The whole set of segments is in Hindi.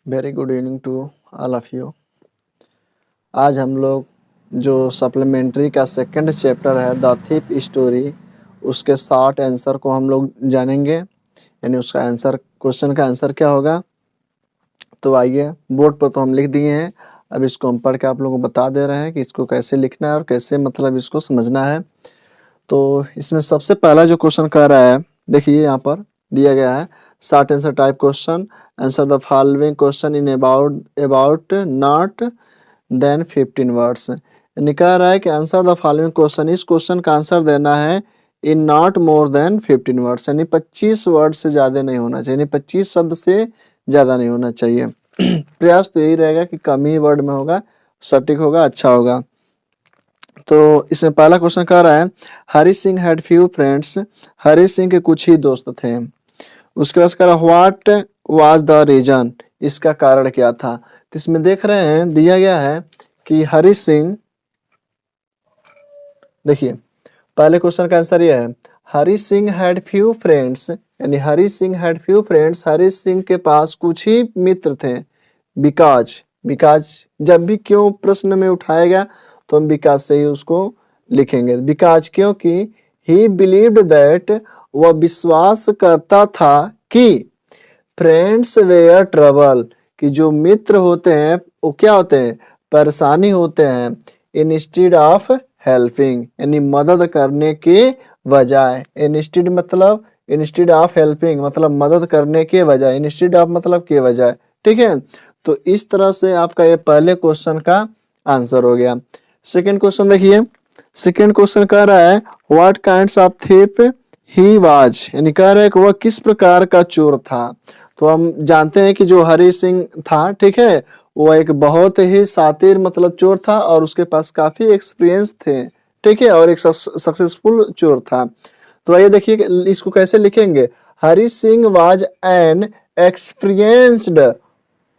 Very good evening to all of you. आज हम लोग जो सप्लीमेंट्री का सेकंड चैप्टर है द थिप स्टोरी, उसके शॉर्ट आंसर को हम लोग जानेंगे, यानी उसका आंसर, क्वेश्चन का आंसर क्या होगा। तो आइए, बोर्ड पर तो हम लिख दिए हैं, अब इसको हम पढ़ के आप लोगों को बता दे रहे हैं कि इसको कैसे लिखना है और कैसे मतलब इसको समझना है। तो इसमें सबसे पहला जो क्वेश्चन कह रहा है, देखिए यहाँ पर दिया गया है short answer type question, answer the following question in about not than 15 words. यानी कह रहा है कि आंसर द फॉलोइंग क्वेश्चन, इस क्वेश्चन का आंसर देना है in not more than 15 words, यानी 25 वर्ड से ज़्यादा नहीं होना चाहिए, यानी 25 शब्द से ज़्यादा नहीं होना चाहिए। प्रयास तो यही रहेगा कि कम ही वर्ड में होगा, सटीक होगा, अच्छा होगा। तो इसमें पहला क्वेश्चन कह रहा है Hari Singh had few friends, Hari Singh के कुछ ही दोस्त थे। उसके बाद कह रहा व्हाट वाज द रीजन, इसका कारण क्या था। तो इसमें देख रहे हैं दिया गया है कि हरी सिंह, देखिए पहले क्वेश्चन का आंसर यह है Hari Singh had few friends, यानी Hari Singh had few friends, Hari Singh के पास कुछ ही मित्र थे। बिकॉज, बिकॉज जब भी क्यों प्रश्न में उठाएगा तो हम बिकॉज से ही उसको लिखेंगे। बिकॉज क्योंकि ही बिलीव्ड दैट, वह विश्वास करता था कि फ्रेंड्स वेयर ट्रबल, कि जो मित्र होते हैं वो क्या होते हैं, परेशानी होते हैं। इंस्टीड ऑफ हेल्पिंग, यानी मदद करने के बजाय, इंस्टीड मतलब इंस्टीड ऑफ हेल्पिंग मतलब मदद करने के बजाय, इंस्टीड ऑफ मतलब के बजाय, ठीक है। तो इस तरह से आपका ये पहले क्वेश्चन का आंसर हो गया। सेकंड क्वेश्चन देखिए, सेकंड क्वेश्चन कह रहा है what kinds of thief he was, यानी कह रहा है कि वह किस प्रकार का चोर था। तो हम जानते हैं कि जो हरी सिंह था, ठीक है, वो एक बहुत ही शातिर मतलब चोर था और उसके पास काफी एक्सपीरियंस थे, ठीक है, और एक सक्सेसफुल चोर था। तो आइए देखिए इसको कैसे लिखेंगे। Hari Singh was an experienced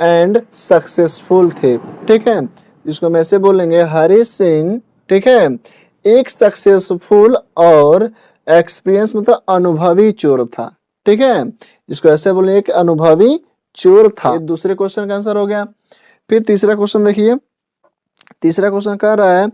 and successful थे, ठीक है। इसको हम ऐसे बोलेंगे हरी सिंह, ठीक है, एक सक्सेसफुल और एक्सपीरियंस मतलब अनुभवी चोर था, ठीक है। इसको ऐसे बोलेंगे एक अनुभवी चोर था। ये दूसरे क्वेश्चन का आंसर हो गया। फिर तीसरा क्वेश्चन देखिए, तीसरा क्वेश्चन कह रहा है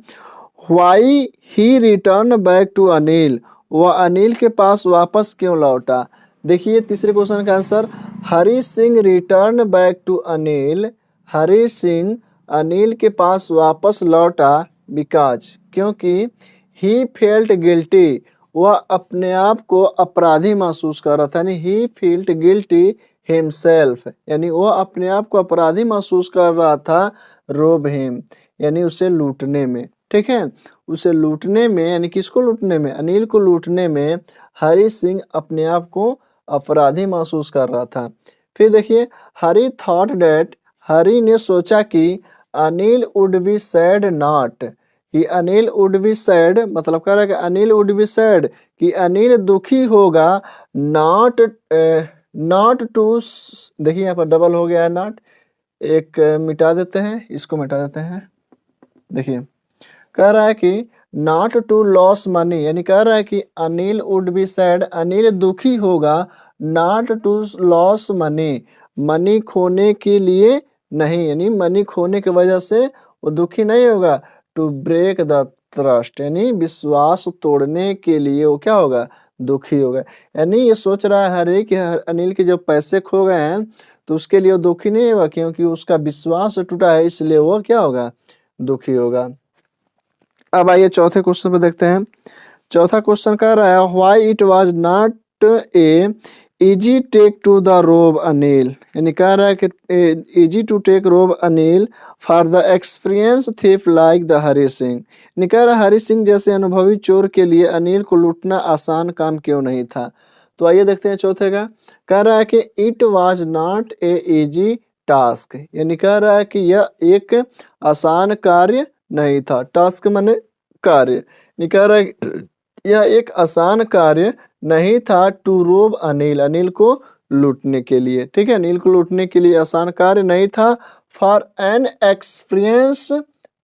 why he return back to Anil, वह अनिल के पास वापस क्यों लौटा। देखिए तीसरे क्वेश्चन का answer Hari Singh return back to Anil, Hari Singh Anil के पास वापस लौटा बिकॉज क्योंकि ही फेल्ट गिल्टी, वह अपने आप को अपराधी महसूस कर रहा था, यानी ही फील्ट गिल्टी हिमसेल्फ, यानी वह अपने आप को अपराधी महसूस कर रहा था रोब हिम, यानी उसे लूटने में, ठीक है, उसे लूटने में, यानी किसको लूटने में, अनिल को लूटने में हरी सिंह अपने आप को अपराधी महसूस कर रहा था। फिर देखिए हरी थॉट डेट, हरी ने सोचा कि Anil would be sad not, कि अनिल वुड बी सैड मतलब कह रहा है कि अनिल वुड बी सैड, कि अनिल दुखी होगा, नॉट नॉट टू, देखिए यहाँ पर डबल हो गया है नॉट, एक मिटा देते हैं, इसको मिटा देते हैं। देखिए कह रहा है कि नॉट टू लॉस मनी, यानी कह रहा है कि Anil would be sad, Anil दुखी होगा, not to loss money, money खोने के लिए नहीं, यानी मनी खोने की वजह से वो दुखी नहीं होगा। टू ब्रेक द ट्रस्ट, यानी विश्वास तोड़ने के लिए वो क्या होगा, दुखी होगा। यानी ये सोच रहा है हरे कि अनिल के जब पैसे खो गए हैं तो उसके लिए वो दुखी नहीं होगा, क्योंकि उसका विश्वास टूटा है, इसलिए वो क्या होगा, दुखी होगा। अब आइए चौथे क्वेश्चन पे देखते हैं। चौथा क्वेश्चन कह रहा है why it was not a easy take to the rob Anil, यानी कह रहा है कि easy to take rob Anil for the experience thief like the Hari Singh, यानी कह रहा है हरी सिंह जैसे अनुभवी चोर के लिए अनिल को लूटना आसान काम क्यों नहीं था। तो आइए देखते हैं चौथे का। कह रहा है कि it was not a easy task, यानी कह रहा है कि यह एक आसान कार्य नहीं था, टास्क माने कार्य, नहीं कह रहा है यह एक आसान कार्य नहीं था टू रोब अनिल, अनिल को लूटने के लिए, ठीक है, अनिल को लूटने के लिए आसान कार्य नहीं था। फॉर एन एक्सपीरियंस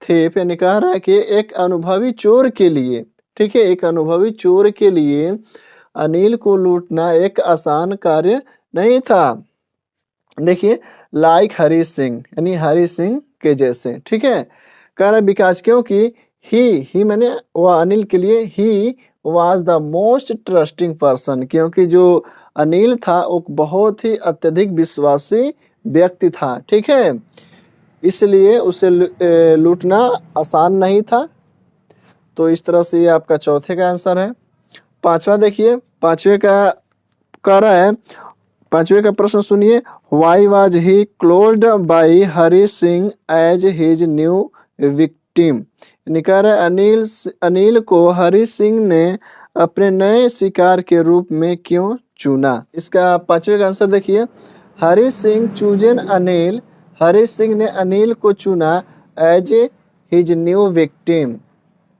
थेफ, यानी कह रहा है कि एक अनुभवी चोर के लिए, ठीक है, एक अनुभवी चोर के लिए अनिल को लूटना एक आसान कार्य नहीं था। देखिए लाइक हरी सिंह यानी हरी सिंह के जैसे, ठीक है। कह रहा बिकॉज क्योंकि ही मैंने वह अनिल के लिए he was the most trusting person, क्योंकि जो अनिल था वो बहुत ही अत्यधिक विश्वासी व्यक्ति था, ठीक है। इसलिए उसे लूटना आसान नहीं था। तो इस तरह से ये आपका चौथे का आंसर है। पांचवा देखिए, पांचवे का कह रहा है, पांचवे का प्रश्न सुनिए, why was he closed by Hari Singh as his new victim. कह रहा है अनिल को हरी सिंह ने अपने नए शिकार के रूप में क्यों चुना। इसका पांचवे का आंसर देखिए, हरी सिंह चूजन अनिल, हरी सिंह ने अनिल को चुना as his new victim,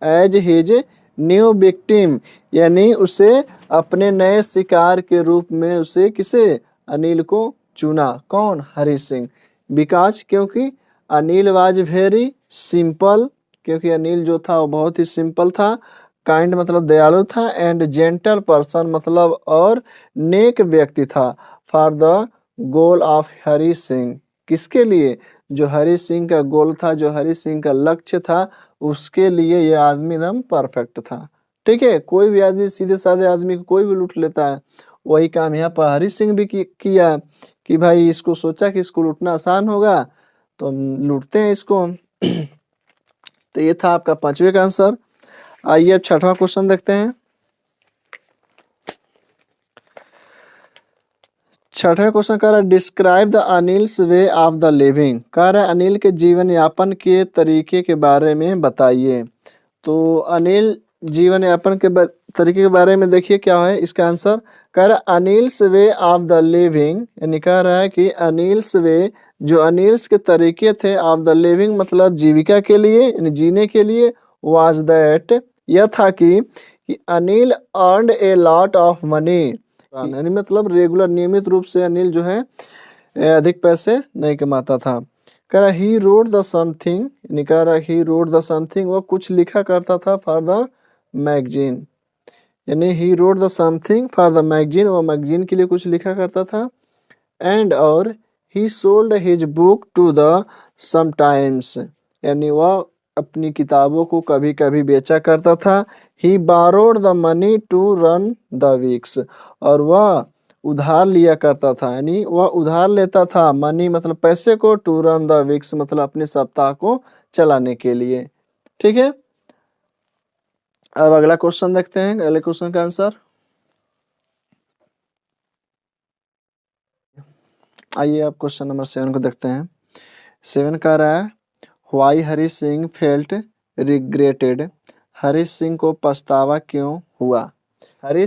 as his new victim यानी उसे अपने नए शिकार के रूप में उसे किसे, अनिल को चुना। कौन, हरी सिंह। बिकॉज क्योंकि अनिल वाज वेरी सिंपल, क्योंकि अनिल जो था वो बहुत ही सिंपल था। काइंड मतलब दयालु था, एंड जेंटल पर्सन मतलब और नेक व्यक्ति था। For the goal of Hari Singh, किसके लिए, जो हरी सिंह का गोल था, जो हरी सिंह का लक्ष्य था, उसके लिए ये आदमी एकदम परफेक्ट था, ठीक है। कोई भी आदमी, सीधे साधे आदमी को कोई भी लूट लेता है, वही काम यहाँ पर हरी सिंह भी किया कि भाई इसको सोचा कि इसको लूटना आसान होगा तो हम लूटते हैं इसको। तो ये था आपका पांचवे का आंसर। आइए अब छठवां क्वेश्चन देखते हैं। छठवें क्वेश्चन कह रहा है describe the Anil's way of the living. कह रहा है अनिल के जीवन यापन के तरीके के बारे में बताइए। तो अनिल जीवन यापन के तरीके के बारे में देखिए क्या है इसका आंसर। कह रहा है Anil's way of the living, यानी कह रहा है कि अनिल्स वे, जो अनिल्स के तरीके थे, ऑफ द लिविंग मतलब जीविका के लिए यानी जीने के लिए, वाज दैट यह था कि Anil earned a lot of money, यानी मतलब रेगुलर नियमित रूप से अनिल जो है अधिक पैसे नहीं कमाता था। कह रहा ही रोड द समथिंग, यानी कह रहा ही रोड द समथिंग, वो कुछ लिखा करता था फॉर द मैगजीन, यानी he wrote the something for the magazine, वो मैगजीन के लिए कुछ लिखा करता था। एंड और he sold his book to the sometimes, यानी वह अपनी किताबों को कभी कभी बेचा करता था। He borrowed the money to run the weeks, और वह उधार लिया करता था, यानी वह उधार लेता था, मनी मतलब पैसे को, टू रन द वीक्स मतलब अपने सप्ताह को चलाने के लिए, ठीक है। अब अगला क्वेश्चन देखते हैं, अगले क्वेश्चन का आंसर। आइए अब क्वेश्चन नंबर 7 को देखते हैं। 7 कह रहा है why Hari Singh felt regretted, Hari Singh को पछतावा क्यों हुआ। हरी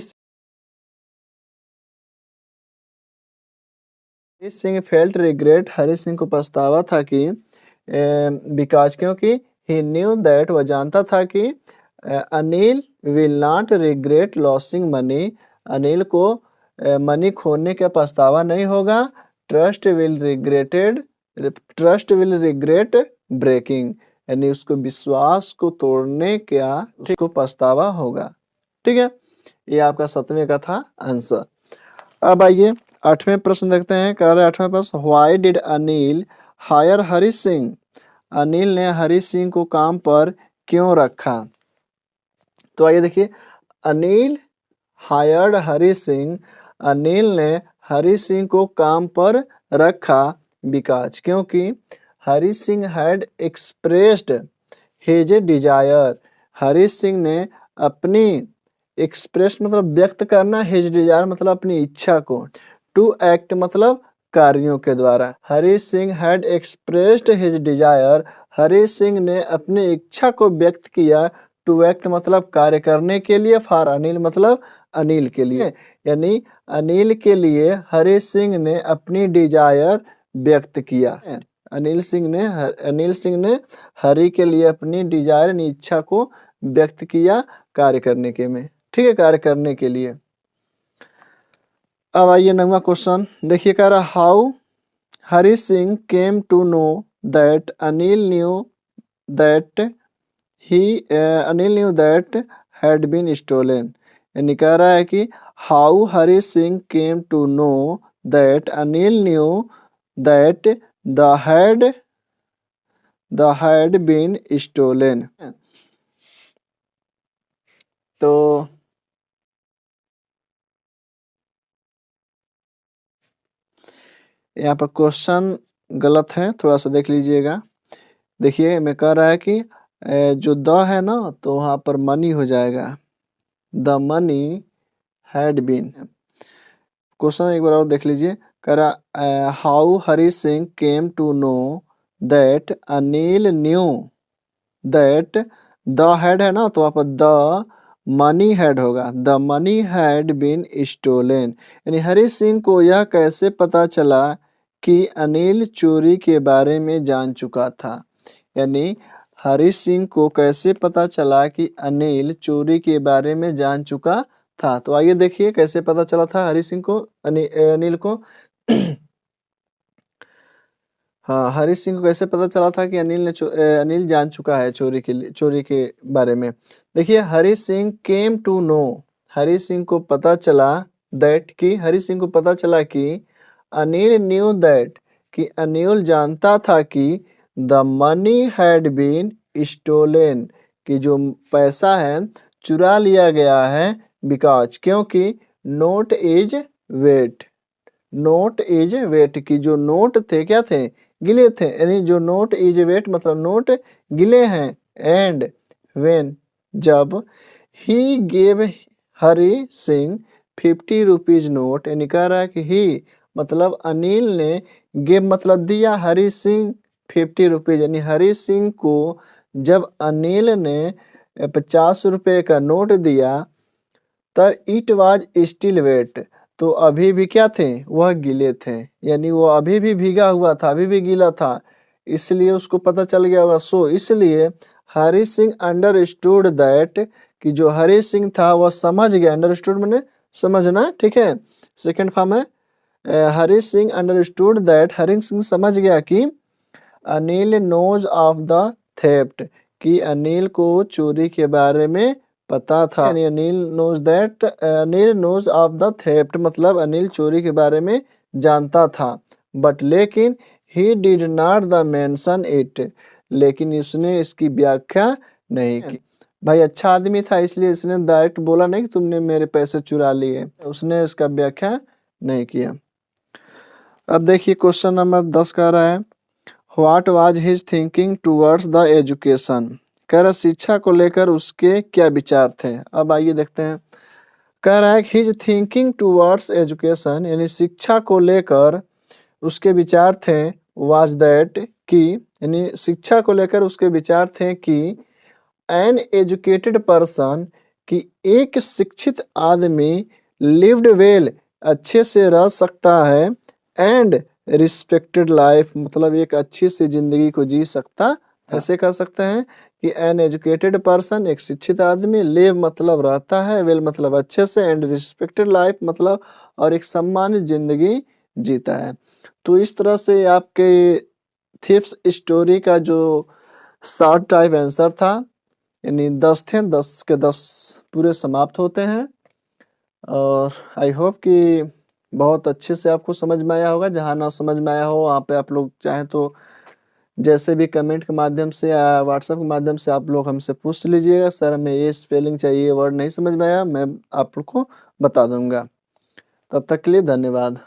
सिंह फेल्ट रिग्रेट, हरी सिंह को पछतावा था कि बिकॉज क्योंकि ही न्यू दैट, वह जानता था कि Anil will not regret losing money, Anil को मनी खोने का पछतावा नहीं होगा। Trust will regretted, trust will regret breaking, यानी उसको विश्वास को तोड़ने का उसको पछतावा होगा, ठीक है। ये आपका 7वें का था आंसर। अब आइए 8वें प्रश्न देखते हैं। कह रहे 8वें प्रश्न व्हाई डिड अनिल हायर हरी सिंह, अनिल ने हरी सिंह को काम पर क्यों रखा। तो आइए देखिए, अनिल हायर्ड हरी सिंह, अनिल ने हरी सिंह को काम पर रखा बिकॉज क्योंकि Hari Singh had expressed his desire, Hari Singh ने अपनी एक्सप्रेस मतलब व्यक्त करना, हिज डिजायर मतलब अपनी इच्छा को, टू एक्ट मतलब कार्यों के द्वारा। Hari Singh had expressed his desire, Hari Singh ने अपनी इच्छा को व्यक्त किया, टू एक्ट मतलब कार्य करने के लिए, फॉर अनिल मतलब अनिल के लिए, यानी अनिल के लिए हरी सिंह ने अपनी डिजायर व्यक्त किया। अनिल सिंह ने हरी के लिए अपनी डिजायर इच्छा को व्यक्त किया कार्य करने के में, ठीक है, कार्य करने के लिए। अब आइए 9वां क्वेश्चन देखिए। कह रहा how Hari Singh came to know that Anil knew that Anil knew that had been stolen, यानी कह रहा है कि how Hari Singh came to know that Anil knew that the had been stolen। तो यहाँ पर क्वेश्चन गलत है, थोड़ा सा देख लीजिएगा। देखिए मैं कह रहा है कि जो द है ना तो वहाँ पर मनी हो जाएगा, the money had been. Question एक बार और देख लीजिए, कह रहा how Hari Singh came to know that Anil knew that, the had है ना तो वहाँ पर द मनी हैड होगा, the money had been stolen. यानी हरी सिंह को यह कैसे पता चला कि अनिल चोरी के बारे में जान चुका था। यानी हरी सिंह को कैसे पता चला कि अनिल चोरी के बारे में जान चुका था। तो आइए देखिए कैसे पता चला था हरी सिंह को अनिल को। हाँ, हरी सिंह को कैसे पता चला था कि अनिल जान चुका है चोरी के बारे में। देखिए Hari Singh came to no, हरी सिंह को पता चला दैट कि हरी सिंह को पता चला कि अनिल न्यू दैट कि अनिल जानता था कि the money had been stolen कि जो पैसा है चुरा लिया गया है, बिकॉज क्योंकि note is wait, note is wait की जो नोट थे क्या थे, गिले थे। यानी जो नोट इज वेट मतलब नोट गिले हैं। एंड व्हेन जब he gave Hari Singh 50 rupees note, यानी कह रहा है कि ही मतलब अनिल ने, गेव मतलब दिया, हरी सिंह 50 रुपीज, यानी हरी सिंह को जब अनिल ने 50 रुपये का नोट दिया तब इट वाज स्टिल वेट, तो अभी भी क्या थे, वह गीले थे। यानी वो अभी भी भीगा हुआ था, अभी भी गीला था, इसलिए उसको पता चल गया होगा। सो इसलिए हरी सिंह अंडरस्टूड दैट कि जो हरी सिंह था वह समझ गया, अंडरस्टूड मैंने समझना, ठीक है। सेकंड फॉर्म है हरी सिंह अंडरस्टूड दैट, हरी सिंह समझ गया कि Anil knows of the theft कि अनिल को चोरी के बारे में पता था। यानी Anil knows that, Anil knows of the theft मतलब अनिल चोरी के बारे में जानता था। बट लेकिन he did not the mention it, लेकिन इसने इसकी व्याख्या नहीं की। भाई अच्छा आदमी था इसलिए इसने डायरेक्ट बोला नहीं कि तुमने मेरे पैसे चुरा लिए, उसने इसका व्याख्या नहीं किया। अब देखिए क्वेश्चन नंबर 10 कह रहा है what was his thinking towards the education, कह रहा शिक्षा को लेकर उसके क्या विचार थे। अब आइए देखते हैं। कह रहा है हिज थिंकिंग टूवर्ड्स एजुकेशन यानी शिक्षा को लेकर उसके विचार थे, वाज दैट कि यानी शिक्षा को लेकर उसके विचार थे कि एन एजुकेटेड पर्सन कि एक शिक्षित आदमी लिव्ड वेल अच्छे से रह सकता है, एंड रिस्पेक्टेड लाइफ मतलब एक अच्छी सी जिंदगी को जी सकता। ऐसे कह सकते हैं कि एन एजुकेटेड पर्सन एक शिक्षित आदमी, लिव मतलब रहता है, वेल मतलब अच्छे से, एंड रिस्पेक्टेड लाइफ मतलब और एक सम्मानित जिंदगी जीता है। तो इस तरह से आपके थीफ्स स्टोरी का जो शॉर्ट टाइप आंसर था, यानी 10 थे, 10 के 10 पूरे समाप्त होते हैं। और आई होप कि बहुत अच्छे से आपको समझ में आया होगा। जहाँ ना समझ में आया हो वहाँ पे आप लोग चाहें तो जैसे भी कमेंट के माध्यम से या व्हाट्सएप के माध्यम से आप लोग हमसे पूछ लीजिएगा, सर हमें ये स्पेलिंग चाहिए, वर्ड नहीं समझ में आया, मैं आप लोग को बता दूंगा। तब तक के लिए धन्यवाद।